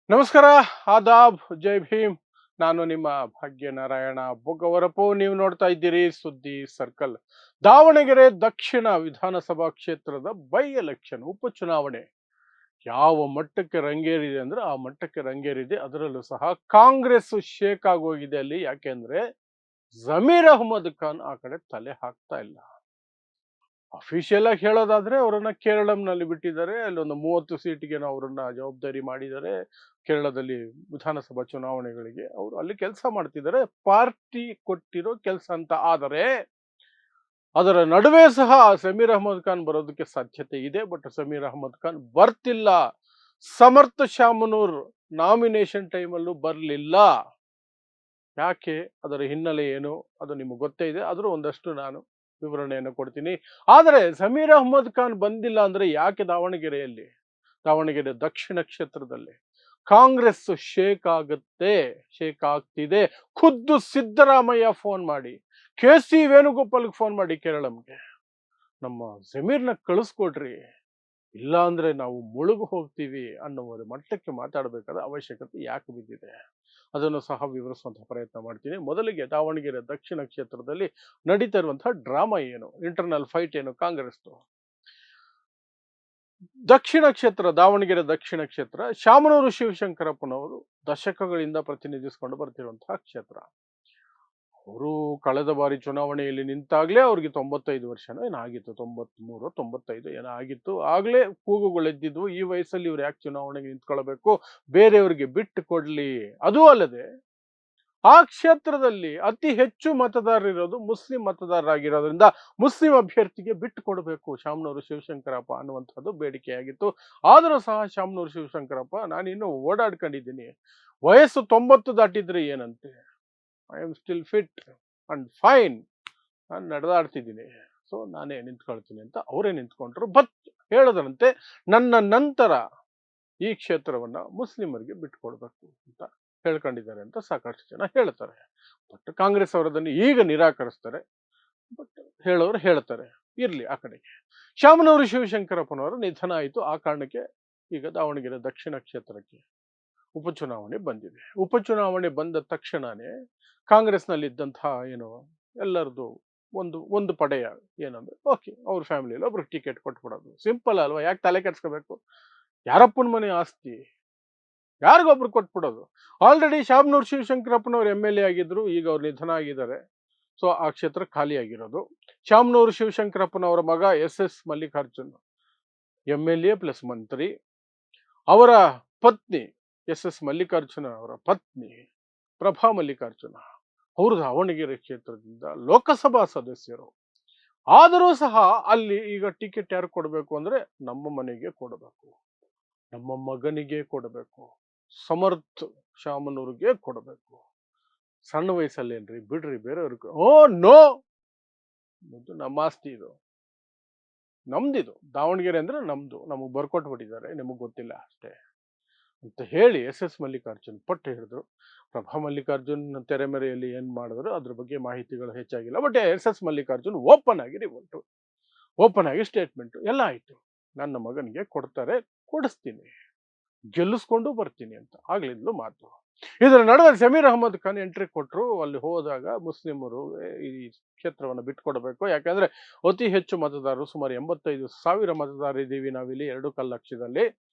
ನಮಸ್ಕಾರ, ಆದಾಬ್, ಜೈ ಭೀಮ್. ನಾನು ನಿಮ್ಮ ಭಾಗ್ಯನಾರಾಯಣ ಬೊಗವರಪು. ನೀವು ನೋಡ್ತಾ ಇದ್ದೀರಿ ಸುದ್ದಿ ಸರ್ಕಲ್. ದಾವಣಗೆರೆ ದಕ್ಷಿಣ ವಿಧಾನಸಭಾ ಕ್ಷೇತ್ರದ ಬೈ ಎಲೆಕ್ಷನ್ ಉಪಚುನಾವಣೆ ಯಾವ ಮಟ್ಟಕ್ಕೆ ರಂಗೇರಿದೆ ಅಂದ್ರೆ ಆ ಮಟ್ಟಕ್ಕೆ ರಂಗೇರಿದೆ. ಅದರಲ್ಲೂ ಸಹ ಕಾಂಗ್ರೆಸ್ ಶೇಕ್ ಆಗೋಗಿದೆ ಅಲ್ಲಿ. ಯಾಕೆಂದ್ರೆ ಜಮೀರ್ ಅಹ್ಮದ್ ಖಾನ್ ಆ ಕಡೆ ತಲೆ ಹಾಕ್ತಾ ಇಲ್ಲ. ಅಫಿಷಿಯಲ್ ಆಗಿ ಹೇಳೋದಾದ್ರೆ ಅವರನ್ನ ಕೇರಳಂನಲ್ಲಿ ಬಿಟ್ಟಿದ್ದಾರೆ. ಅಲ್ಲೊಂದು 30 ಸೀಟಿಗೆ ಅವರನ್ನ ಜವಾಬ್ದಾರಿ ಮಾಡಿದ್ದಾರೆ. ಕೇರಳದಲ್ಲಿ ವಿಧಾನಸಭಾ ಚುನಾವಣೆಗಳಿಗೆ ಅವರು ಅಲ್ಲಿ ಕೆಲಸ ಮಾಡ್ತಿದ್ದಾರೆ. ಪಾರ್ಟಿ ಕೊಟ್ಟಿರೋ ಕೆಲಸ ಅಂತ. ಆದರೆ ಅದರ ನಡುವೆ ಸಹ ಸಮೀರ್ ಅಹ್ಮದ್ ಖಾನ್ ಬರೋದಕ್ಕೆ ಸಾಧ್ಯತೆ ಇದೆ. ಬಟ್ ಸಮೀರ್ ಅಹ್ಮದ್ ಖಾನ್ ಬರ್ತಿಲ್ಲ. ಸಮರ್ಥ ಶಾಮನೂರ್ ನಾಮಿನೇಷನ್ ಟೈಮಲ್ಲೂ ಬರಲಿಲ್ಲ. ಯಾಕೆ? ಅದರ ಹಿನ್ನೆಲೆ ಏನು? ಅದು ನಿಮಗೆ ಗೊತ್ತೇ ಇದೆ. ಆದರೂ ಒಂದಷ್ಟು ನಾನು ವಿವರಣೆಯನ್ನು ಕೊಡ್ತೀನಿ. ಆದರೆ ಸಮೀರ್ ಅಹ್ಮದ್ ಖಾನ್ ಬಂದಿಲ್ಲ ಅಂದ್ರೆ ಯಾಕೆ ದಾವಣಗೆರೆಯಲ್ಲಿ, ದಾವಣಗೆರೆ ದಕ್ಷಿಣ ಕ್ಷೇತ್ರದಲ್ಲಿ ಕಾಂಗ್ರೆಸ್ ಶೇಕ್ ಆಗುತ್ತೆ, ಶೇಕ್ ಆಗ್ತಿದೆ. ಖುದ್ದು ಸಿದ್ದರಾಮಯ್ಯ ಫೋನ್ ಮಾಡಿ, ಕೆ.ಸಿ. ವೇಣುಗೋಪಾಲ್ಗೆ ಫೋನ್ ಮಾಡಿ ಕೇರಳಂಗೆ ನಮ್ಮ ಜಮೀರ್ನ ಕಳಿಸ್ಕೊಡ್ರಿ, ಇಲ್ಲ ಅಂದ್ರೆ ನಾವು ಮುಳುಗು ಹೋಗ್ತೀವಿ ಅನ್ನುವ ಮಟ್ಟಕ್ಕೆ ಮಾತಾಡಬೇಕಾದ ಅವಶ್ಯಕತೆ ಯಾಕೆ ಬಿದ್ದಿದೆ, ಅದನ್ನು ಸಹ ವಿವರಿಸುವಂತಹ ಪ್ರಯತ್ನ ಮಾಡ್ತೀನಿ. ಮೊದಲಿಗೆ ದಾವಣಗೆರೆ ದಕ್ಷಿಣ ಕ್ಷೇತ್ರದಲ್ಲಿ ನಡೀತಾ ಇರುವಂತಹ ಡ್ರಾಮಾ ಏನು, ಇಂಟರ್ನಲ್ ಫೈಟ್ ಏನು ಕಾಂಗ್ರೆಸ್. ದಕ್ಷಿಣ ಕ್ಷೇತ್ರ, ದಾವಣಗೆರೆ ದಕ್ಷಿಣ ಕ್ಷೇತ್ರ, ಶಾಮನೂರು ಶಿವಶಂಕರಪ್ಪನವರು ದಶಕಗಳಿಂದ ಪ್ರತಿನಿಧಿಸಿಕೊಂಡು ಬರ್ತಿರುವಂತಹ ಕ್ಷೇತ್ರ. ಅವರು ಕಳೆದ ಬಾರಿ ಚುನಾವಣೆಯಲ್ಲಿ ನಿಂತಾಗ್ಲೇ ಅವ್ರಿಗೆ 95 ವರ್ಷನೋ ಏನಾಗಿತ್ತು, 93 95 ಏನೋ ಆಗಿತ್ತು. ಆಗ್ಲೇ ಕೂಗುಗಳೆದ್ದಿದ್ವು, ಈ ವಯಸ್ಸಲ್ಲಿ ಇವ್ರು ಯಾಕೆ ಚುನಾವಣೆಗೆ ನಿಂತ್ಕೊಳ್ಬೇಕು, ಬೇರೆಯವ್ರಿಗೆ ಬಿಟ್ಟು ಕೊಡ್ಲಿ. ಅದೂ ಅಲ್ಲದೆ ಆ ಕ್ಷೇತ್ರದಲ್ಲಿ ಅತಿ ಹೆಚ್ಚು ಮತದಾರರಿರೋದು ಮುಸ್ಲಿಂ ಮತದಾರರಾಗಿರೋದ್ರಿಂದ ಮುಸ್ಲಿಂ ಅಭ್ಯರ್ಥಿಗೆ ಬಿಟ್ಟು ಕೊಡಬೇಕು ಶಾಮನೂರು ಶಿವಶಂಕರಪ್ಪ ಅನ್ನುವಂಥದ್ದು ಬೇಡಿಕೆಯಾಗಿತ್ತು. ಆದರೂ ಸಹ ಶಾಮನೂರು ಶಿವಶಂಕರಪ್ಪ, ನಾನಿನ್ನೂ ಓಡಾಡ್ಕೊಂಡಿದ್ದೀನಿ, ವಯಸ್ಸು 90 ದಾಟಿದ್ರೆ ಏನಂತೆ, I am still fit and fine, ನಾನು ನಡೆದಾಡ್ತಿದ್ದೀನಿ, ಸೊ ನಾನೇ ನಿಂತ್ಕೊಳ್ತೀನಿ ಅಂತ ಅವರೇ ನಿಂತ್ಕೊಂಡ್ರು. ಬಟ್ ಹೇಳದಂತೆ ನನ್ನ ನಂತರ ಈ ಕ್ಷೇತ್ರವನ್ನ ಮುಸ್ಲಿಮರಿಗೆ ಬಿಟ್ಕೊಡ್ಬೇಕು ಅಂತ ಹೇಳ್ಕೊಂಡಿದ್ದಾರೆ ಅಂತ ಸಾಕಷ್ಟು ಜನ ಹೇಳ್ತಾರೆ. ಬಟ್ ಕಾಂಗ್ರೆಸ್ ಅವರದನ್ನು ಈಗ ನಿರಾಕರಿಸ್ತಾರೆ. ಬಟ್ ಹೇಳೋರು ಹೇಳ್ತಾರೆ, ಇರ್ಲಿ ಆ ಕಡೆಗೆ. ಶಾಮನೂರು ಶಿವಶಂಕರಪ್ಪನವರ ನಿಧನ ಆಯಿತು. ಆ ಕಾರಣಕ್ಕೆ ಈಗ ದಾವಣಗೆರೆ ದಕ್ಷಿಣ ಕ್ಷೇತ್ರಕ್ಕೆ ಉಪಚುನಾವಣೆ ಬಂದಿದೆ. ಉಪಚುನಾವಣೆ ಬಂದ ತಕ್ಷಣನೇ ಕಾಂಗ್ರೆಸ್ನಲ್ಲಿದ್ದಂತಹ ಏನು ಎಲ್ಲರದು ಒಂದು ಒಂದು ಪಡೆಯ ಏನಂದ್ರೆ, ಓಕೆ ಅವ್ರ ಫ್ಯಾಮಿಲಿಯಲ್ಲಿ ಒಬ್ರಿಗೆ ಟಿಕೆಟ್ ಕೊಟ್ಬಿಡೋದು. ಸಿಂಪಲ್ ಅಲ್ವಾ? ಯಾಕೆ ತಲೆ ಕೆಡ್ಸ್ಕೋಬೇಕು? ಯಾರಪ್ಪನ ಮನೆ ಆಸ್ತಿ, ಯಾರಿಗೊಬ್ರು ಕೊಟ್ಬಿಡೋದು. ಆಲ್ರೆಡಿ ಶಾಮನೂರು ಶಿವಶಂಕರಪ್ಪನವ್ರು MLA ಆಗಿದ್ರು, ಈಗ ಅವ್ರು ನಿಧನ ಆಗಿದ್ದಾರೆ. ಸೊ ಆ ಕ್ಷೇತ್ರ ಖಾಲಿ ಆಗಿರೋದು. ಶಾಮನೂರು ಶಿವಶಂಕರಪ್ಪನವರ ಮಗ SS ಮಲ್ಲಿಕಾರ್ಜುನ್ MLA ಪ್ಲಸ್ ಮಂತ್ರಿ. ಅವರ ಪತ್ನಿ SS ಮಲ್ಲಿಕಾರ್ಜುನ ಅವರ ಪತ್ನಿ ಪ್ರಭಾ ಮಲ್ಲಿಕಾರ್ಜುನ ಅವರು ದಾವಣಗೆರೆ ಕ್ಷೇತ್ರದಿಂದ ಲೋಕಸಭಾ ಸದಸ್ಯರು. ಆದರೂ ಸಹ ಅಲ್ಲಿ ಈಗ ಟಿಕೆಟ್ ಯಾರು ಕೊಡಬೇಕು ಅಂದ್ರೆ ನಮ್ಮ ಮನೆಗೆ ಕೊಡಬೇಕು, ನಮ್ಮ ಮಗನಿಗೆ ಕೊಡಬೇಕು, ಸಮರ್ಥ್ ಶಾಮನೂರಿಗೆ ಕೊಡಬೇಕು. ಸಣ್ಣ ವಯಸ್ಸಲ್ಲೇನ್ರಿ, ಬಿಡ್ರಿ ಬೇರೆಯವ್ರಿಗೆ. ಓ ನೋ, ಇದು ನಮ್ಮ ಆಸ್ತಿ, ಇದು ನಮ್ದಿದು, ದಾವಣಗೆರೆ ಅಂದ್ರೆ ನಮ್ದು, ನಮಗ್ ಬರ್ಕೊಟ್ಬಿಟ್ಟಿದ್ದಾರೆ, ನಿಮಗ್ ಗೊತ್ತಿಲ್ಲ ಅಷ್ಟೇ ಅಂತ ಹೇಳಿ SS ಮಲ್ಲಿಕಾರ್ಜುನ್ ಪಟ್ಟು ಹಿಡಿದ್ರು. ಪ್ರಭಾ ಮಲ್ಲಿಕಾರ್ಜುನ್ ತೆರೆಮರೆಯಲ್ಲಿ ಏನ್ ಮಾಡಿದ್ರು ಅದ್ರ ಬಗ್ಗೆ ಮಾಹಿತಿಗಳು ಹೆಚ್ಚಾಗಿಲ್ಲ. ಬಟ್ SS ಮಲ್ಲಿಕಾರ್ಜುನ್ ಓಪನ್ ಆಗಿ ರಿವೋಲ್ಟು, ಓಪನ್ ಆಗಿ ಸ್ಟೇಟ್ಮೆಂಟ್ ಎಲ್ಲ ಆಯ್ತು. ನನ್ನ ಮಗನಿಗೆ ಕೊಡ್ತಾರೆ, ಕೊಡಿಸ್ತೀನಿ, ಗೆಲ್ಲಿಸ್ಕೊಂಡು ಬರ್ತೀನಿ ಅಂತ ಆಗ್ಲಿಂದಲೂ ಮಾತು. ಇದರ ನಡುವೆ ಸಮೀರ್ ಅಹ್ಮದ್ ಖಾನ್ ಎಂಟ್ರಿ ಕೊಟ್ಟರು. ಅಲ್ಲಿ ಹೋದಾಗ ಮುಸ್ಲಿಮರು ಈ ಕ್ಷೇತ್ರವನ್ನು ಬಿಟ್ಕೊಡ್ಬೇಕು, ಯಾಕಂದ್ರೆ ಅತಿ ಹೆಚ್ಚು ಮತದಾರರು, ಸುಮಾರು 85,000 ಮತದಾರರಿದ್ದೀವಿ ನಾವಿಲ್ಲಿ 2 ಲಕ್ಷದಲ್ಲಿ.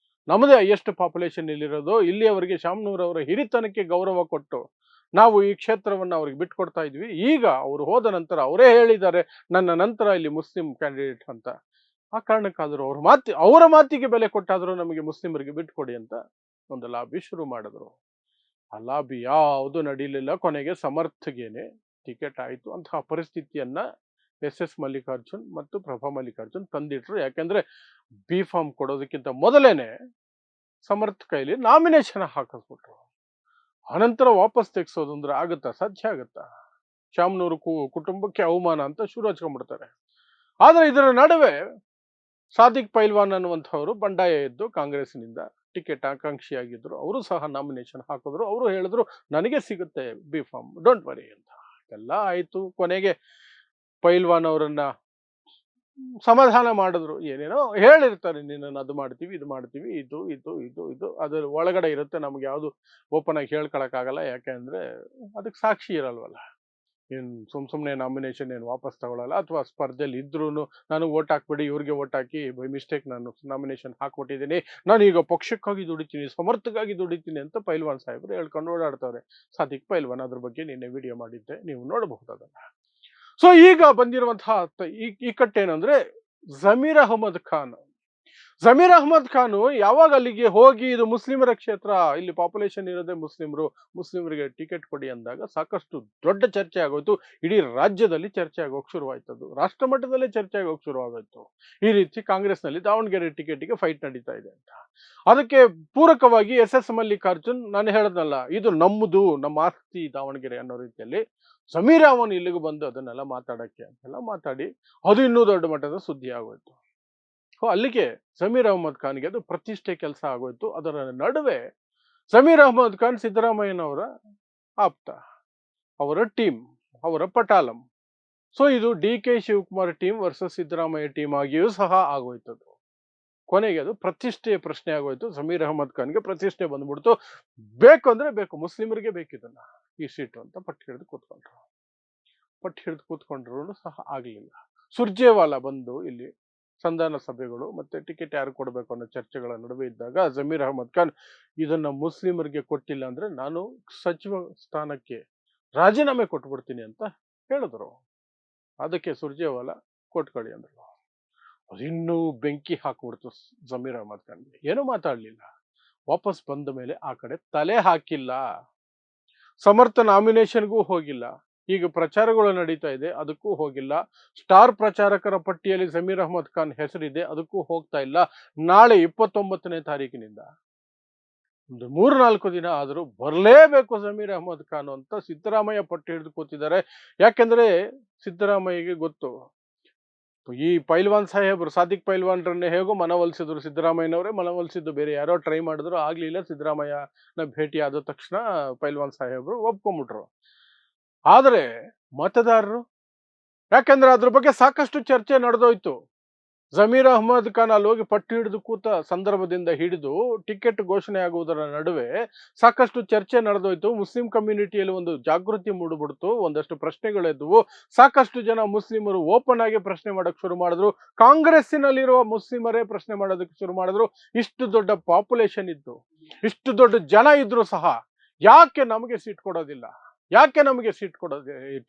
ನಮ್ಮದೇ ಹೈಯೆಸ್ಟ್ ಪಾಪ್ಯುಲೇಷನ್ ಇಲ್ಲಿರೋದು. ಇಲ್ಲಿಯವರೆಗೆ ಶಾಮನೂರ್ ಅವರ ಹಿರಿತನಕ್ಕೆ ಗೌರವ ಕೊಟ್ಟು ನಾವು ಈ ಕ್ಷೇತ್ರವನ್ನು ಅವ್ರಿಗೆ ಬಿಟ್ಕೊಡ್ತಾ ಇದ್ವಿ. ಈಗ ಅವರು ಹೋದ ನಂತರ ಅವರೇ ಹೇಳಿದ್ದಾರೆ, ನನ್ನ ನಂತರ ಇಲ್ಲಿ ಮುಸ್ಲಿಂ ಕ್ಯಾಂಡಿಡೇಟ್ ಅಂತ. ಆ ಕಾರಣಕ್ಕಾದರೂ ಅವರ ಮಾತಿಗೆ ಬೆಲೆ ಕೊಟ್ಟಾದರೂ ನಮಗೆ ಮುಸ್ಲಿಮರಿಗೆ ಬಿಟ್ಕೊಡಿ ಅಂತ ಒಂದು ಲಾಬಿ ಶುರು ಮಾಡಿದ್ರು. ಆ ಲಾಬಿ ಯಾವುದು ನಡೀಲಿಲ್ಲ. ಕೊನೆಗೆ ಸಮರ್ಥ್ಗೇನೆ ಟಿಕೆಟ್ ಆಯಿತು. ಅಂತಹ ಪರಿಸ್ಥಿತಿಯನ್ನ SS ಮಲ್ಲಿಕಾರ್ಜುನ್ ಮತ್ತು ಪ್ರಭಾ ಮಲ್ಲಿಕಾರ್ಜುನ್ ತಂದಿಟ್ರು. ಯಾಕೆಂದ್ರೆ B.Pharm ಕೊಡೋದಕ್ಕಿಂತ ಮೊದಲೇನೆ ಸಮರ್ಥ್ ಕೈಲಿ ನಾಮಿನೇಷನ್ ಹಾಕಿಸ್ಬಿಟ್ರು. ಆನಂತರ ವಾಪಸ್ ತೆಗ್ಸೋದು ಅಂದ್ರೆ ಆಗುತ್ತಾ? ಸಾಧ್ಯ ಆಗುತ್ತಾ? ಶಾಮನೂರು ಕುಟುಂಬಕ್ಕೆ ಅವಮಾನ ಅಂತ ಶುರು ಹಚ್ಕೊಂಡ್ಬಿಡ್ತಾರೆ. ಆದ್ರೆ ಇದರ ನಡುವೆ ಸಾದಿಕ್ ಪೈಲ್ವಾನ್ ಅನ್ನುವಂಥವ್ರು ಬಂಡಾಯ ಎದ್ದು ಕಾಂಗ್ರೆಸ್ನಿಂದ ಟಿಕೆಟ್ ಆಕಾಂಕ್ಷಿಯಾಗಿದ್ರು. ಅವರು ಸಹ ನಾಮಿನೇಷನ್ ಹಾಕಿದ್ರು. ಅವರು ಹೇಳಿದ್ರು, ನನಗೆ ಸಿಗುತ್ತೆ B.Pharm, ಡೋಂಟ್ ವರಿ ಅಂತ. ಎಲ್ಲ ಆಯ್ತು. ಕೊನೆಗೆ ಪೈಲ್ವಾನ್ ಅವರನ್ನ ಸಮಾಧಾನ ಮಾಡಿದ್ರು. ಏನೇನೋ ಹೇಳಿರ್ತಾರೆ, ನಿನ್ನನ್ನು ಅದು ಮಾಡ್ತೀವಿ, ಇದು ಮಾಡ್ತೀವಿ, ಇದು ಇದು ಇದು ಇದು ಅದ್ರ ಒಳಗಡೆ ಇರುತ್ತೆ. ನಮ್ಗೆ ಯಾವುದು ಓಪನ್ ಆಗಿ ಹೇಳ್ಕೊಳಕ್ಕಾಗಲ್ಲ. ಯಾಕೆಂದ್ರೆ ಅದಕ್ಕೆ ಸಾಕ್ಷಿ ಇರಲ್ವಲ್ಲ. ಏನ್ ಸುಮ್ನೆ ನಾಮಿನೇಷನ್ ಏನು ವಾಪಸ್ ತಗೊಳ್ಳಲ್ಲ, ಅಥವಾ ಸ್ಪರ್ಧೆಯಲ್ಲಿ ಇದ್ರೂನು ನನಗೆ ವೋಟ್ ಹಾಕ್ಬಿಡಿ, ಇವ್ರಿಗೆ ವೋಟ್ ಹಾಕಿ ಬೈ ಮಿಸ್ಟೇಕ್ ನಾನು ನಾಮಿನೇಷನ್ ಹಾಕ್ಬಿಟ್ಟಿದ್ದೀನಿ, ನಾನು ಈಗ ಪಕ್ಷಕ್ಕಾಗಿ ದುಡಿತೀನಿ, ಸಮರ್ಥಕ್ಕಾಗಿ ದುಡಿತೀನಿ ಅಂತ ಪೈಲ್ವಾನ್ ಸಾಹೇಬರು ಹೇಳ್ಕೊಂಡು ಓಡಾಡ್ತಾರೆ. ಸಾದಿಕ್ ಪೈಲ್ವಾನ್ ಅದ್ರ ಬಗ್ಗೆ ನಿನ್ನೆ ವಿಡಿಯೋ ಮಾಡಿದ್ದೆ, ನೀವು ನೋಡಬಹುದು ಅದನ್ನ. ಸೊ ಈಗ ಬಂದಿರುವಂತಹ ಇಕ್ಕಟ್ಟೇನಂದ್ರೆ ಜಮೀರ್ ಅಹಮದ್ ಖಾನ್. ಜಮೀರ್ ಅಹಮದ್ ಖಾನ್ ಯಾವಾಗ ಅಲ್ಲಿಗೆ ಹೋಗಿ ಇದು ಮುಸ್ಲಿಮರ ಕ್ಷೇತ್ರ, ಇಲ್ಲಿ ಪಾಪ್ಯುಲೇಷನ್ ಇರೋದೇ ಮುಸ್ಲಿಮರಿಗೆ ಟಿಕೆಟ್ ಕೊಡಿ ಅಂದಾಗ ಸಾಕಷ್ಟು ದೊಡ್ಡ ಚರ್ಚೆ ಆಗೋಯ್ತು. ಇಡೀ ರಾಜ್ಯದಲ್ಲಿ ಚರ್ಚೆ ಆಗೋಕ್ ಶುರುವಾಯ್ತದು, ರಾಷ್ಟ್ರ ಮಟ್ಟದಲ್ಲೇ ಚರ್ಚೆ ಆಗೋಕ್ ಶುರುವಾಗೋಯ್ತು. ಈ ರೀತಿ ಕಾಂಗ್ರೆಸ್ನಲ್ಲಿ ದಾವಣಗೆರೆ ಟಿಕೆಟ್ಗೆ ಫೈಟ್ ನಡೀತಾ ಇದೆ ಅಂತ. ಅದಕ್ಕೆ ಪೂರಕವಾಗಿ ಎಸ್ ಮಲ್ಲಿಕಾರ್ಜುನ್, ನಾನು ಹೇಳದ್ನಲ್ಲ, ಇದು ನಮ್ಮದು, ನಮ್ಮ ಆಸ್ತಿ ದಾವಣಗೆರೆ ಅನ್ನೋ ರೀತಿಯಲ್ಲಿ ಜಮೀರ್ ಅಹಮದ್ ಇಲ್ಲಿಗೆ ಬಂದು ಅದನ್ನೆಲ್ಲ ಮಾತಾಡಕ್ಕೆ ಅಂತೆಲ್ಲ ಮಾತಾಡಿ ಅದು ಇನ್ನೂ ದೊಡ್ಡ ಮಟ್ಟದ ಸುದ್ದಿ ಆಗೋಯ್ತು. ಅಲ್ಲಿಗೆ ಜಮೀರ್ ಅಹಮದ್ ಖಾನ್ಗೆ ಅದು ಪ್ರತಿಷ್ಠೆ ಕೆಲಸ ಆಗೋಯ್ತು. ಅದರ ನಡುವೆ ಜಮೀರ್ ಅಹಮದ್ ಖಾನ್ ಸಿದ್ದರಾಮಯ್ಯನವರ ಆಪ್ತ, ಅವರ ಟೀಮ್, ಅವರ ಪಟಾಲಂ. ಸೊ ಇದು D K Shivakumar team versus Siddaramaiah team ಆಗಿಯೂ ಸಹ ಆಗೋಯ್ತದು. ಕೊನೆಗೆ ಅದು ಪ್ರತಿಷ್ಠೆಯ ಪ್ರಶ್ನೆ ಆಗೋಯ್ತು. ಜಮೀರ್ ಅಹಮದ್ ಖಾನ್ಗೆ ಪ್ರತಿಷ್ಠೆ ಬಂದ್ಬಿಡ್ತು. ಬೇಕು ಅಂದ್ರೆ ಬೇಕು, ಮುಸ್ಲಿಮರಿಗೆ ಬೇಕಿದನ್ನ ಈ ಸೀಟು ಅಂತ ಪಟ್ಟು ಹಿಡಿದು ಕೂತ್ಕೊಂಡ್ರು ಸಹ ಆಗ್ಲಿಲ್ಲ. ಸುರ್ಜೇವಾಲಾ ಬಂದು ಇಲ್ಲಿ ಸಂಧಾನ ಸಭೆಗಳು ಮತ್ತೆ ಟಿಕೆಟ್ ಯಾರು ಕೊಡಬೇಕು ಅನ್ನೋ ಚರ್ಚೆಗಳ ನಡುವೆ ಇದ್ದಾಗ ಜಮೀರ್ ಅಹಮದ್ ಖಾನ್ ಇದನ್ನ ಮುಸ್ಲಿಮರಿಗೆ ಕೊಟ್ಟಿಲ್ಲ ಅಂದ್ರೆ ನಾನು ಸಚಿವ ಸ್ಥಾನಕ್ಕೆ ರಾಜೀನಾಮೆ ಕೊಟ್ಬಿಡ್ತೀನಿ ಅಂತ ಹೇಳಿದ್ರು. ಅದಕ್ಕೆ ಸುರ್ಜೇವಾಲಾ ಕೊಟ್ಕೊಳ್ಳಿ ಅಂದ್ರು. ಅದಿನ್ನೂ ಬೆಂಕಿ ಹಾಕ್ಬಿಡ್ತು ಜಮೀರ್ ಅಹಮದ್ ಖಾನ್ಗೆ. ಏನೂ ಮಾತಾಡ್ಲಿಲ್ಲ. ವಾಪಸ್ ಬಂದ ಮೇಲೆ ಆ ಕಡೆ ತಲೆ ಹಾಕಿಲ್ಲ. ಸಮರ್ಥ ನಾಮಿನೇಷನ್ಗೂ ಹೋಗಿಲ್ಲ. ಈಗ ಪ್ರಚಾರಗಳು ನಡೀತಾ ಇದೆ, ಅದಕ್ಕೂ ಹೋಗಿಲ್ಲ. ಸ್ಟಾರ್ ಪ್ರಚಾರಕರ ಪಟ್ಟಿಯಲ್ಲಿ ಜಮೀರ್ ಅಹಮದ್ ಖಾನ್ ಹೆಸರಿದೆ, ಅದಕ್ಕೂ ಹೋಗ್ತಾ ಇಲ್ಲ. ನಾಳೆ 29ನೇ ತಾರೀಕಿನಿಂದ ಒಂದು 3-4 ದಿನ ಆದರೂ ಬರಲೇಬೇಕು ಜಮೀರ್ ಅಹಮದ್ ಖಾನ್ ಅಂತ ಸಿದ್ದರಾಮಯ್ಯ ಪಟ್ಟು ಹಿಡಿದು ಕೂತಿದ್ದಾರೆ. ಯಾಕೆಂದ್ರೆ ಸಿದ್ದರಾಮಯ್ಯಗೆ ಗೊತ್ತು, ಈ ಪೈಲ್ವಾನ್ ಸಾಹೇಬರು ಸಾದಿಕ್ ಪೈಲ್ವಾನ್ರನ್ನೇ ಹೇಗೋ ಮನವೊಲಿಸಿದ್ರು ಸಿದ್ದರಾಮಯ್ಯನವರೇ ಮನವೊಲಿಸಿದ್ದು, ಬೇರೆ ಯಾರೋ ಟ್ರೈ ಮಾಡಿದ್ರು ಆಗ್ಲಿಲ್ಲ. ಸಿದ್ದರಾಮಯ್ಯನ ಭೇಟಿ ಆದ ತಕ್ಷಣ ಪೈಲ್ವಾನ್ ಸಾಹೇಬರು ಒಪ್ಕೊಂಡ್ಬಿಟ್ರು. ಆದರೆ ಮತದಾರರು, ಯಾಕೆಂದ್ರೆ ಅದ್ರ ಬಗ್ಗೆ ಸಾಕಷ್ಟು ಚರ್ಚೆ ನಡೆದೋಯ್ತು. ಜಮೀರ್ ಅಹಮದ್ ಖಾನ್ ಅಲ್ಲಿ ಹೋಗಿ ಪಟ್ಟು ಹಿಡಿದು ಕೂತ ಸಂದರ್ಭದಿಂದ ಹಿಡಿದು ಟಿಕೆಟ್ ಘೋಷಣೆ ಆಗುವುದರ ನಡುವೆ ಸಾಕಷ್ಟು ಚರ್ಚೆ ನಡೆದೋಯ್ತು. ಮುಸ್ಲಿಂ ಕಮ್ಯುನಿಟಿಯಲ್ಲಿ ಒಂದು ಜಾಗೃತಿ ಮೂಡಿಬಿಡ್ತು, ಒಂದಷ್ಟು ಪ್ರಶ್ನೆಗಳೆದ್ವು. ಸಾಕಷ್ಟು ಜನ ಮುಸ್ಲಿಮರು ಓಪನ್ ಆಗಿ ಪ್ರಶ್ನೆ ಮಾಡಕ್ ಶುರು ಮಾಡಿದ್ರು. ಕಾಂಗ್ರೆಸ್ಸಿನಲ್ಲಿರುವ ಮುಸ್ಲಿಮರೇ ಪ್ರಶ್ನೆ ಮಾಡೋದಕ್ಕೆ ಶುರು ಮಾಡಿದ್ರು. ಇಷ್ಟು ದೊಡ್ಡ ಪಾಪ್ಯುಲೇಷನ್ ಇದ್ದು, ಇಷ್ಟು ದೊಡ್ಡ ಜನ ಇದ್ರು ಸಹ ಯಾಕೆ ನಮಗೆ ಸೀಟ್ ಕೊಡೋದಿಲ್ಲ, ಯಾಕೆ ನಮಗೆ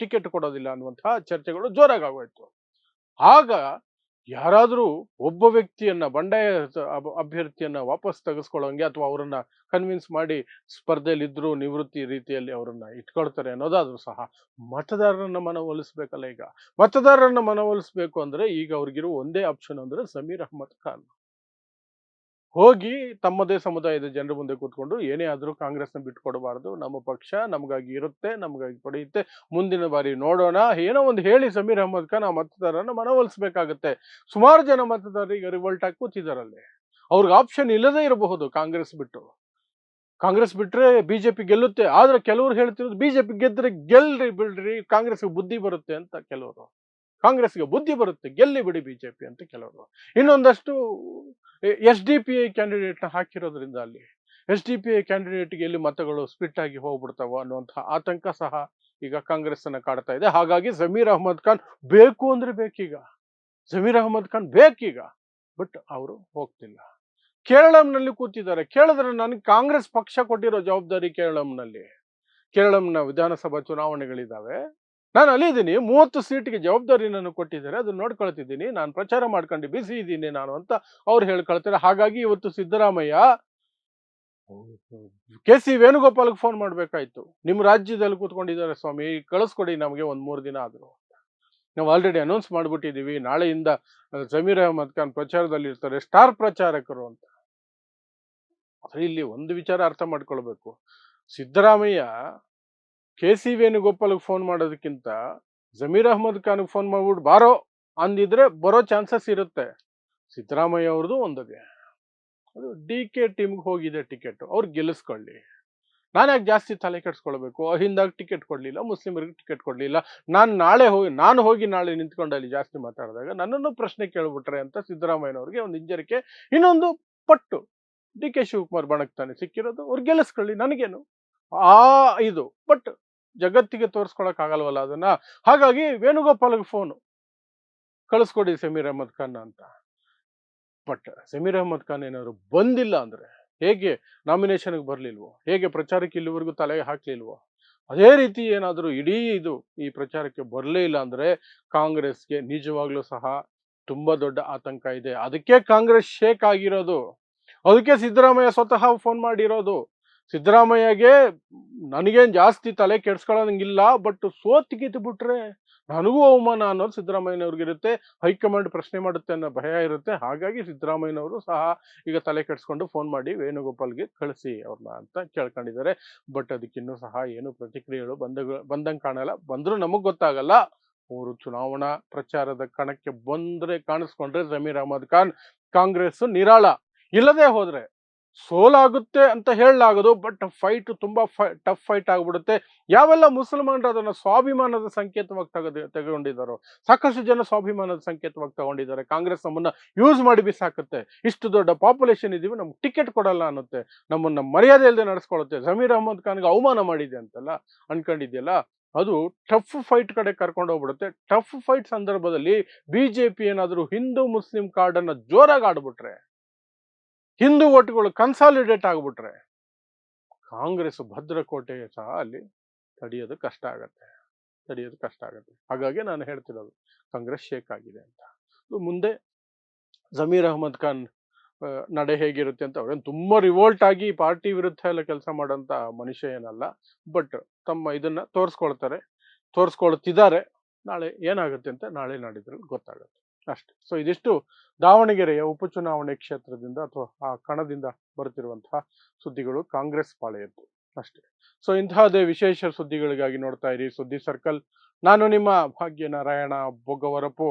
ಟಿಕೆಟ್ ಕೊಡೋದಿಲ್ಲ ಅನ್ನುವಂತಹ ಚರ್ಚೆಗಳು ಜೋರಾಗಿ ಆಗೋಯ್ತು. ಆಗ ಯಾರಾದರೂ ಒಬ್ಬ ವ್ಯಕ್ತಿಯನ್ನ, ಬಂಡಾಯ ಅಭ್ಯರ್ಥಿಯನ್ನ ವಾಪಸ್ ತೆಗೆಸ್ಕೊಳ್ಳೋಂಗೆ ಅಥವಾ ಅವರನ್ನ ಕನ್ವಿನ್ಸ್ ಮಾಡಿ ಸ್ಪರ್ಧೆಯಲ್ಲಿ ಇದ್ರು ನಿವೃತ್ತಿ ರೀತಿಯಲ್ಲಿ ಅವರನ್ನ ಇಟ್ಕೊಳ್ತಾರೆ ಅನ್ನೋದಾದ್ರೂ ಸಹ ಮತದಾರರನ್ನ ಮನವೊಲಿಸ್ಬೇಕಲ್ಲ. ಈಗ ಮತದಾರರನ್ನ ಮನವೊಲಿಸ್ಬೇಕು ಅಂದ್ರೆ ಈಗ ಅವ್ರಿಗಿರುವ ಒಂದೇ ಆಪ್ಷನ್ ಅಂದ್ರೆ ಜಮೀರ್ ಅಹಮದ್ ಖಾನ್ ಹೋಗಿ ತಮ್ಮದೇ ಸಮುದಾಯದ ಜನರ ಮುಂದೆ ಕೂತ್ಕೊಂಡು ಏನೇ ಆದ್ರೂ ಕಾಂಗ್ರೆಸ್ನ ಬಿಟ್ಕೊಡಬಾರ್ದು, ನಮ್ಮ ಪಕ್ಷ ನಮ್ಗಾಗಿ ಇರುತ್ತೆ, ನಮ್ಗಾಗಿ ಪಡೆಯುತ್ತೆ, ಮುಂದಿನ ಬಾರಿ ನೋಡೋಣ, ಏನೋ ಒಂದು ಹೇಳಿ ಜಮೀರ್ ಅಹಮದ್ ಖಾನ್ ಆ ಮತದಾರರನ್ನ ಮನವೊಲಿಸ್ಬೇಕಾಗತ್ತೆ. ಸುಮಾರು ಜನ ಮತದಾರರಿಗೆ ರಿವೋಲ್ಟ್ ಆಗಿ ಕೂತಿದಾರಲ್ಲಿ. ಅವ್ರಿಗೆ ಆಪ್ಷನ್ ಇಲ್ಲದೇ ಇರಬಹುದು ಕಾಂಗ್ರೆಸ್ ಬಿಟ್ರೆ ಬಿಜೆಪಿ ಗೆಲ್ಲುತ್ತೆ. ಆದ್ರೆ ಕೆಲವರು ಹೇಳ್ತಿರೋದು ಬಿಜೆಪಿ ಗೆದ್ರೆ ಗೆಲ್ರಿ ಬಿಡ್ರಿ, ಕಾಂಗ್ರೆಸ್ಗೆ ಬುದ್ಧಿ ಬರುತ್ತೆ ಅಂತ ಕೆಲವರು. ಕಾಂಗ್ರೆಸ್ಗೆ ಬುದ್ಧಿ ಬರುತ್ತೆ, ಗೆಲ್ಲಿ ಬಿಡಿ ಬಿಜೆಪಿ ಅಂತ ಕೆಲವರು. ಇನ್ನೊಂದಷ್ಟು SDPI ಕ್ಯಾಂಡಿಡೇಟ್ನ ಹಾಕಿರೋದ್ರಿಂದ ಅಲ್ಲಿ SDPI ಕ್ಯಾಂಡಿಡೇಟ್ಗೆ ಎಲ್ಲಿ ಮತಗಳು ಸ್ಪ್ಲಿಟ್ ಆಗಿ ಹೋಗ್ಬಿಡ್ತಾವ ಅನ್ನುವಂತಹ ಆತಂಕ ಸಹ ಈಗ ಕಾಂಗ್ರೆಸ್ ಅನ್ನ ಕಾಡ್ತಾ ಇದೆ. ಹಾಗಾಗಿ ಜಮೀರ್ ಅಹಮದ್ ಖಾನ್ ಬೇಕು ಅಂದ್ರೆ ಬೇಕೀಗ, ಜಮೀರ್ ಅಹಮದ್ ಖಾನ್ ಬೇಕೀಗ. ಬಟ್ ಅವರು ಹೋಗ್ತಿಲ್ಲ. ಕೇರಳಂನಲ್ಲಿ ಕೂತಿದ್ದಾರೆ. ಕೇಳಿದ್ರೆ ನನಗೆ ಕಾಂಗ್ರೆಸ್ ಪಕ್ಷ ಕೊಟ್ಟಿರೋ ಜವಾಬ್ದಾರಿ ಕೇರಳಂನ ವಿಧಾನಸಭಾ ಚುನಾವಣೆಗಳಿದ್ದಾವೆ, ನಾನು ಅಲ್ಲಿದ್ದೀನಿ, 30 ಸೀಟ್ಗೆ ಜವಾಬ್ದಾರಿ ನನಗೆ ಕೊಟ್ಟಿದ್ದಾರೆ, ಅದನ್ನ ನೋಡ್ಕೊಳ್ತಿದ್ದೀನಿ, ನಾನು ಪ್ರಚಾರ ಮಾಡ್ಕೊಂಡು ಬಿಸಿ ಇದ್ದೀನಿ ನಾನು ಅಂತ ಅವ್ರು ಹೇಳ್ಕೊಳ್ತಾರೆ. ಹಾಗಾಗಿ ಇವತ್ತು ಸಿದ್ದರಾಮಯ್ಯ KC ವೇಣುಗೋಪಾಲ್ಗೆ ಫೋನ್ ಮಾಡ್ಬೇಕಾಯ್ತು, ನಿಮ್ಮ ರಾಜ್ಯದಲ್ಲಿ ಕೂತ್ಕೊಂಡಿದ್ದಾರೆ ಸ್ವಾಮಿ, ಕಳಿಸ್ಕೊಡಿ ನಮಗೆ ಒಂದ್ 3 ದಿನ ಆದ್ರು, ನಾವು ಆಲ್ರೆಡಿ ಅನೌನ್ಸ್ ಮಾಡ್ಬಿಟ್ಟಿದೀವಿ, ನಾಳೆಯಿಂದ ಜಮೀರ್ ಅಹಮದ್ ಖಾನ್ ಪ್ರಚಾರದಲ್ಲಿ ಇರ್ತಾರೆ, ಸ್ಟಾರ್ ಪ್ರಚಾರಕರು ಅಂತ. ಆದ್ರೆ ಇಲ್ಲಿ ಒಂದು ವಿಚಾರ ಅರ್ಥ ಮಾಡ್ಕೊಳ್ಬೇಕು, ಸಿದ್ದರಾಮಯ್ಯ KC ವೇಣುಗೋಪಾಲ್ಗೆ ಫೋನ್ ಮಾಡೋದಕ್ಕಿಂತ ಜಮೀರ್ ಅಹಮದ್ ಖಾನ್ಗೆ ಫೋನ್ ಮಾಡ್ಬಿಟ್ಟು ಬಾರೋ ಅಂದಿದ್ರೆ ಬರೋ ಚಾನ್ಸಸ್ ಇರುತ್ತೆ. ಸಿದ್ದರಾಮಯ್ಯ ಅವ್ರದ್ದು ಒಂದಿದೆ, ಅದು DK ಟೀಮ್ಗೆ ಹೋಗಿದೆ ಟಿಕೆಟ್, ಅವ್ರು ಗೆಲ್ಲಿಸ್ಕೊಳ್ಳಿ. ನಾನು ಯಾಕೆ ಜಾಸ್ತಿ ತಲೆ ಕೆಡಿಸ್ಕೊಳ್ಬೇಕು? ಹಿಂದಾಗ ಟಿಕೆಟ್ ಕೊಡಲಿಲ್ಲ, ಮುಸ್ಲಿಮರಿಗೆ ಟಿಕೆಟ್ ಕೊಡಲಿಲ್ಲ. ನಾನು ಹೋಗಿ ನಾಳೆ ನಿಂತ್ಕೊಂಡು ಅಲ್ಲಿ ಜಾಸ್ತಿ ಮಾತಾಡಿದಾಗ ನನ್ನನ್ನು ಪ್ರಶ್ನೆ ಕೇಳ್ಬಿಟ್ರೆ ಅಂತ ಸಿದ್ದರಾಮಯ್ಯನವ್ರಿಗೆ ಒಂದು ಹಿಂಜರಿಕೆ. ಇನ್ನೊಂದು ಪಟ್ಟು ಡಿ ಕೆ ಶಿವಕುಮಾರ್ ಬಣಕ್ತಾನೆ ಸಿಕ್ಕಿರೋದು, ಅವ್ರು ಗೆಲ್ಲಿಸ್ಕೊಳ್ಳಿ, ನನಗೇನು ಆ ಇದು. ಬಟ್ ಜಗತ್ತಿಗೆ ತೋರಿಸ್ಕೊಳಕ್ ಆಗಲ್ವಲ್ಲ ಅದನ್ನ. ಹಾಗಾಗಿ ವೇಣುಗೋಪಾಲ್ಗೆ ಫೋನು ಕಳಿಸ್ಕೊಡಿ ಸಮೀರ್ ಅಹಮದ್ ಖಾನ್ ಅಂತ. ಬಟ್ ಸಮೀರ್ ಅಹಮದ್ ಖಾನ್ ಏನಾದ್ರು ಬಂದಿಲ್ಲ ಅಂದ್ರೆ, ಹೇಗೆ ನಾಮಿನೇಷನ್ಗೆ ಬರ್ಲಿಲ್ವೋ, ಹೇಗೆ ಪ್ರಚಾರಕ್ಕೆ ಇಲ್ಲಿವರೆಗೂ ತಲೆಗೆ ಹಾಕ್ಲಿಲ್ವೋ, ಅದೇ ರೀತಿ ಏನಾದರೂ ಇಡೀ ಈ ಪ್ರಚಾರಕ್ಕೆ ಬರಲೇ ಇಲ್ಲ ಅಂದ್ರೆ ಕಾಂಗ್ರೆಸ್ಗೆ ನಿಜವಾಗ್ಲೂ ಸಹ ತುಂಬಾ ದೊಡ್ಡ ಆತಂಕ ಇದೆ. ಅದಕ್ಕೆ ಕಾಂಗ್ರೆಸ್ ಶೇಕ್ ಆಗಿರೋದು, ಅದಕ್ಕೆ ಸಿದ್ದರಾಮಯ್ಯ ಸ್ವತಃ ಫೋನ್ ಮಾಡಿರೋದು. ಸಿದ್ದರಾಮಯ್ಯಗೆ ನನಗೇನು ಜಾಸ್ತಿ ತಲೆ ಕೆಡ್ಸ್ಕೊಳ್ಳೋಂಗಿಲ್ಲ, ಬಟ್ ಸೋತ್ ಗೆದ್ದು ಬಿಟ್ರೆ ನನಗೂ ಅವಮಾನ ಅನ್ನೋದು ಸಿದ್ದರಾಮಯ್ಯನವ್ರಿಗಿರುತ್ತೆ. ಹೈಕಮಾಂಡ್ ಪ್ರಶ್ನೆ ಮಾಡುತ್ತೆ ಅನ್ನೋ ಭಯ ಇರುತ್ತೆ. ಹಾಗಾಗಿ ಸಿದ್ದರಾಮಯ್ಯನವರು ಸಹ ಈಗ ತಲೆ ಕೆಡಿಸ್ಕೊಂಡು ಫೋನ್ ಮಾಡಿ ವೇಣುಗೋಪಾಲ್ಗೆ ಕಳಿಸಿ ಅವ್ರನ್ನ ಅಂತ ಕೇಳ್ಕೊಂಡಿದ್ದಾರೆ. ಬಟ್ ಅದಕ್ಕಿನ್ನೂ ಸಹ ಏನು ಪ್ರತಿಕ್ರಿಯೆಗಳು ಬಂದಂಗೆ ಕಾಣಲ್ಲ. ಬಂದರೂ ನಮಗೆ ಗೊತ್ತಾಗಲ್ಲ. ಅವರು ಚುನಾವಣಾ ಪ್ರಚಾರದ ಕಣಕ್ಕೆ ಕಾಣಿಸ್ಕೊಂಡ್ರೆ ಜಮೀರ್ ಅಹಮದ್ ಖಾನ್ ಕಾಂಗ್ರೆಸ್ ನಿರಾಳ. ಇಲ್ಲದೆ ಹೋದ್ರೆ ಸೋಲಾಗುತ್ತೆ ಅಂತ ಹೇಳಲಾಗದು. ಬಟ್ ಫೈಟ್ ತುಂಬಾ ಟಫ್ ಫೈಟ್ ಆಗ್ಬಿಡುತ್ತೆ. ಯಾವೆಲ್ಲ ಮುಸಲ್ಮಾನರು ಅದನ್ನ ಸ್ವಾಭಿಮಾನದ ಸಂಕೇತವಾಗಿ ತಗೊಂಡಿದ್ದಾರೋ, ಸಾಕಷ್ಟು ಜನ ಸ್ವಾಭಿಮಾನದ ಸಂಕೇತವಾಗಿ ತಗೊಂಡಿದ್ದಾರೆ. ಕಾಂಗ್ರೆಸ್ ನಮ್ಮನ್ನ ಯೂಸ್ ಮಾಡಿ ಬಿಸಾಕುತ್ತೆ, ಇಷ್ಟು ದೊಡ್ಡ ಪಾಪ್ಯುಲೇಷನ್ ಇದೀವಿ, ನಮ್ಗೆ ಟಿಕೆಟ್ ಕೊಡಲ್ಲ ಅನ್ನುತ್ತೆ, ನಮ್ಮನ್ನ ಮರ್ಯಾದೆ ಇಲ್ಲದೆ ನಡೆಸ್ಕೊಳ್ಳುತ್ತೆ, ಜಮೀರ್ ಅಹಮದ್ ಖಾನ್ಗೆ ಅವಮಾನ ಮಾಡಿದೆ ಅಂತೆಲ್ಲ ಅನ್ಕೊಂಡಿದ್ಯಲ್ಲ, ಅದು ಟಫ್ ಫೈಟ್ ಕಡೆ ಕರ್ಕೊಂಡು ಹೋಗ್ಬಿಡುತ್ತೆ. ಟಫ್ ಫೈಟ್ ಸಂದರ್ಭದಲ್ಲಿ ಬಿಜೆಪಿ ಏನಾದರೂ ಹಿಂದೂ ಮುಸ್ಲಿಂ ಕಾರ್ಡ್ ಅನ್ನ ಜೋರಾಗಿ ಆಡ್ಬಿಟ್ರೆ, ಹಿಂದೂ ಓಟ್ಗಳು ಕನ್ಸಾಲಿಡೇಟ್ ಆಗ್ಬಿಟ್ರೆ, ಕಾಂಗ್ರೆಸ್ ಭದ್ರಕೋಟೆ ಸಹ ಅಲ್ಲಿ ತಡೆಯೋದು ಕಷ್ಟ ಆಗತ್ತೆ. ಹಾಗಾಗಿ ನಾನು ಹೇಳ್ತಿರೋದು ಕಾಂಗ್ರೆಸ್ ಶೇಕ್ ಆಗಿದೆ ಅಂತ. ಮುಂದೆ ಜಮೀರ್ ಅಹಮದ್ ಖಾನ್ ನಡೆ ಹೇಗಿರುತ್ತೆ ಅಂತ, ಅವ್ರೇನು ತುಂಬಾ ರಿವೋಲ್ಟ್ ಆಗಿ ಪಾರ್ಟಿ ವಿರುದ್ಧ ಎಲ್ಲ ಕೆಲಸ ಮಾಡೋಂಥ ಮನುಷ್ಯ ಏನಲ್ಲ. ಬಟ್ ತಮ್ಮ ಇದನ್ನ ತೋರಿಸ್ಕೊಳ್ತಿದ್ದಾರೆ. ನಾಳೆ ಏನಾಗುತ್ತೆ ಅಂತ ನಾಳೆ ನಾಡಿದ್ರಲ್ಲಿ ಗೊತ್ತಾಗುತ್ತೆ ಅಷ್ಟೇ. ಸೊ ಇದಿಷ್ಟು ದಾವಣಗೆರೆಯ ಉಪಚುನಾವಣೆ ಕ್ಷೇತ್ರದಿಂದ ಅಥವಾ ಆ ಕಣದಿಂದ ಬರುತ್ತಿರುವಂತಹ ಸುದ್ದಿಗಳು ಕಾಂಗ್ರೆಸ್ ಪಾಳೆಯದ್ದು ಅಷ್ಟೇ. ಸೊ ಇಂತಹದೇ ವಿಶೇಷ ಸುದ್ದಿಗಳಿಗಾಗಿ ನೋಡ್ತಾ ಇರಿ ಸುದ್ದಿ ಸರ್ಕಲ್. ನಾನು ನಿಮ್ಮ ಭಾಗ್ಯನಾರಾಯಣ ಬೊಗ್ಗವರಪು.